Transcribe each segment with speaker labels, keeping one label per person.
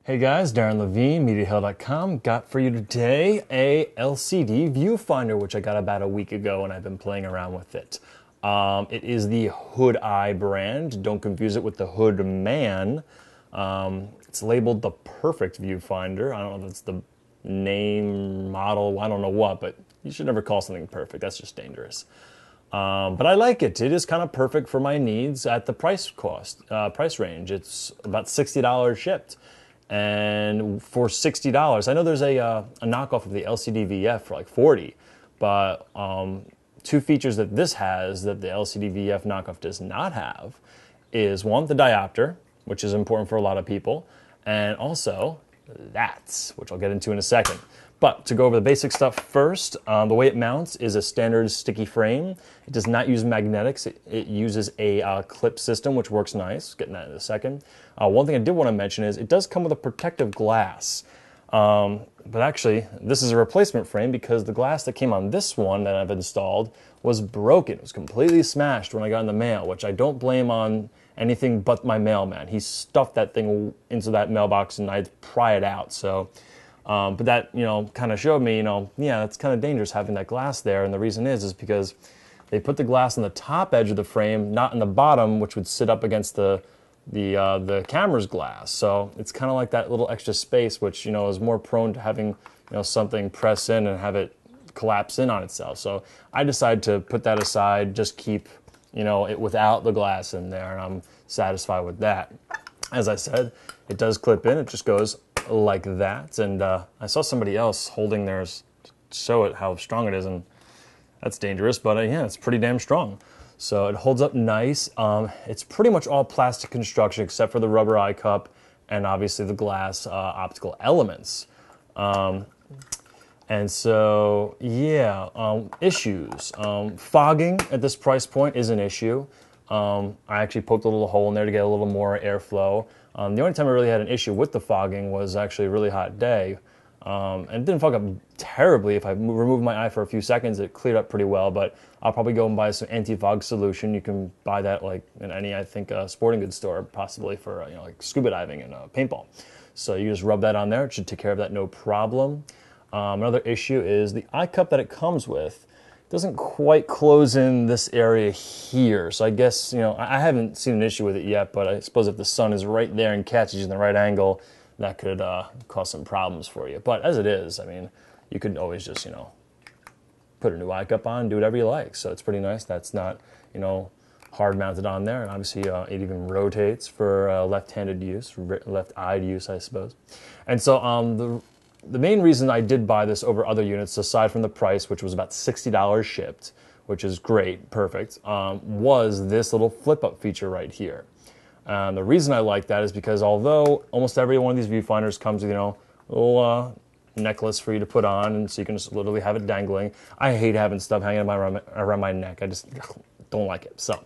Speaker 1: Hey guys, Darren Levine, MediaHill.com. Got for you today a LCD Viewfinder, which I got about a week ago and I've been playing around with it. It is the Hood Eye brand. Don't confuse it with the Hood Man. It's labeled the Perfect Viewfinder. I don't know if it's the name, model, I don't know what, but you should never call something perfect. That's just dangerous. But I like it. It is kind of perfect for my needs at the price range. It's about $60 shipped. And for $60, I know there's a knockoff of the LCD VF for like $40, but two features that this has that the LCD VF knockoff does not have is one, the diopter, which is important for a lot of people, and also that, which I'll get into in a second. But to go over the basic stuff first, the way it mounts is a standard sticky frame. It does not use magnetics. It uses a clip system, which works nice. Getting that in a second. One thing I did want to mention is it does come with a protective glass. But actually, this is a replacement frame because the glass that came on this one that I've installed was broken. It was completely smashed when I got in the mail, which I don't blame on anything but my mailman. He stuffed that thing into that mailbox and I'd pry it out. So. But that, kind of showed me, yeah, it's kind of dangerous having that glass there. And the reason is because they put the glass on the top edge of the frame, not in the bottom, which would sit up against the camera's glass. So it's kind of like that little extra space, which, is more prone to having, something press in and have it collapse in on itself. So I decided to put that aside, just keep, it without the glass in there. And I'm satisfied with that. As I said, it does clip in. It just goes like that, and I saw somebody else holding theirs to show it how strong it is, and that's dangerous, but yeah, it's pretty damn strong. So it holds up nice. It's pretty much all plastic construction except for the rubber eye cup and obviously the glass optical elements. And so, yeah, issues. Fogging at this price point is an issue. I actually poked a little hole in there to get a little more airflow. The only time I really had an issue with the fogging was actually a really hot day. And it didn't fog up terribly. If I removed my eye for a few seconds, it cleared up pretty well, but I'll probably go and buy some anti-fog solution. You can buy that like in any, I think, sporting goods store, possibly for, like scuba diving and paintball. So you just rub that on there. It should take care of that no problem. Another issue is the eye cup that it comes with doesn't quite close in this area here. So I guess, I haven't seen an issue with it yet, but I suppose if the sun is right there and catches you in the right angle, that could cause some problems for you. But as it is, I mean, you could always just, put a new eye cup on, do whatever you like. So it's pretty nice. That's not, hard mounted on there. And obviously it even rotates for left-handed use, left-eyed use, I suppose. And so the main reason I did buy this over other units, aside from the price, which was about $60 shipped, which is great, perfect, was this little flip-up feature right here. The reason I like that is because although almost every one of these viewfinders comes with, a little necklace for you to put on, and so you can just literally have it dangling. I hate having stuff hanging around my neck. I just don't like it. So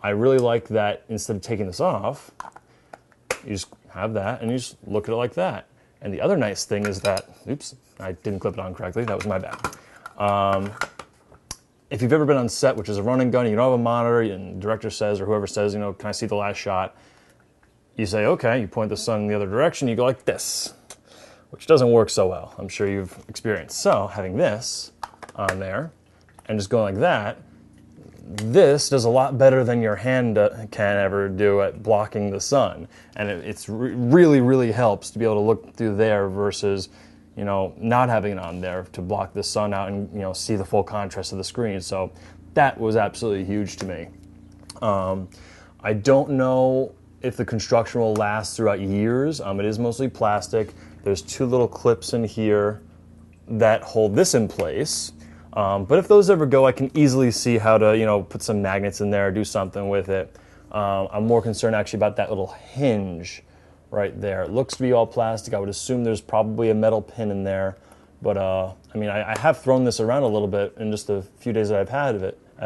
Speaker 1: I really like that instead of taking this off, you just have that and you just look at it like that. And the other nice thing is that, oops, I didn't clip it on correctly. That was my bad. If you've ever been on set, which is a run and gun, you don't have a monitor, and the director says, or whoever says, can I see the last shot? You say, okay, you point the sun in the other direction, you go like this, which doesn't work so well. I'm sure you've experienced. So having this on there and just going like that, this does a lot better than your hand can ever do at blocking the sun. And it's really, really helps to be able to look through there versus, not having it on there to block the sun out and, see the full contrast of the screen. So that was absolutely huge to me. I don't know if the construction will last throughout years. It is mostly plastic. There's two little clips in here that hold this in place. But if those ever go, I can easily see how to, put some magnets in there, do something with it. I'm more concerned actually about that little hinge right there. It looks to be all plastic. I would assume there's probably a metal pin in there. But, I have thrown this around a little bit in just a few days that I've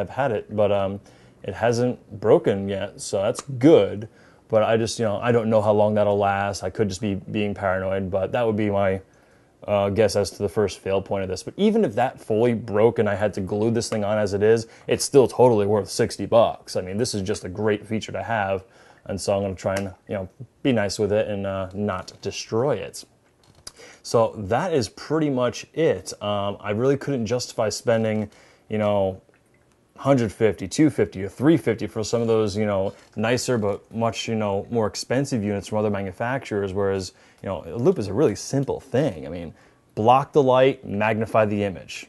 Speaker 1: had it, but it hasn't broken yet, so that's good. But I just, I don't know how long that'll last. I could just be being paranoid, but that would be my guess as to the first fail point of this. But even if that fully broke and I had to glue this thing on as it is, it's still totally worth $60. I mean, this is just a great feature to have. And so I'm going to try and, be nice with it and not destroy it. So that is pretty much it. I really couldn't justify spending, 150, 250, or 350 for some of those, nicer but much, more expensive units from other manufacturers. Whereas, a loop is a really simple thing. I mean, block the light, magnify the image.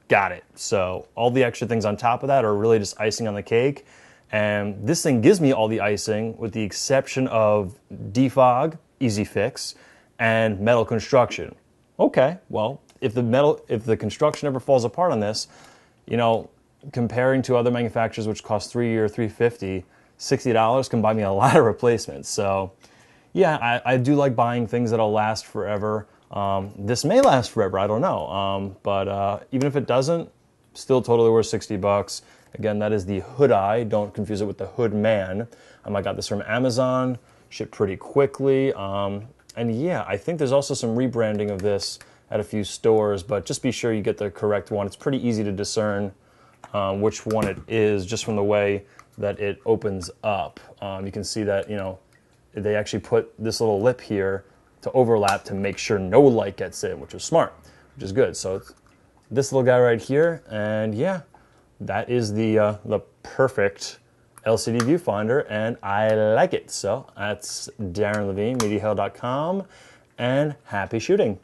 Speaker 1: Got it. So all the extra things on top of that are really just icing on the cake. And this thing gives me all the icing with the exception of defog, easy fix, and metal construction. Okay, well, if the construction ever falls apart on this, comparing to other manufacturers which cost $300 or $350, $60 can buy me a lot of replacements. So yeah, I do like buying things that'll last forever. This may last forever, I don't know. But even if it doesn't, still totally worth $60. Again, that is the Hood Eye. Don't confuse it with the Hood Man. I got this from Amazon, shipped pretty quickly. And yeah, I think there's also some rebranding of this at a few stores, but just be sure you get the correct one. It's pretty easy to discern which one it is just from the way that it opens up. You can see that, they actually put this little lip here to overlap to make sure no light gets in, which is smart, which is good. So it's this little guy right here, and yeah, that is the perfect LCD viewfinder, and I like it. So that's Darren Levine, MediaHill.com, and happy shooting.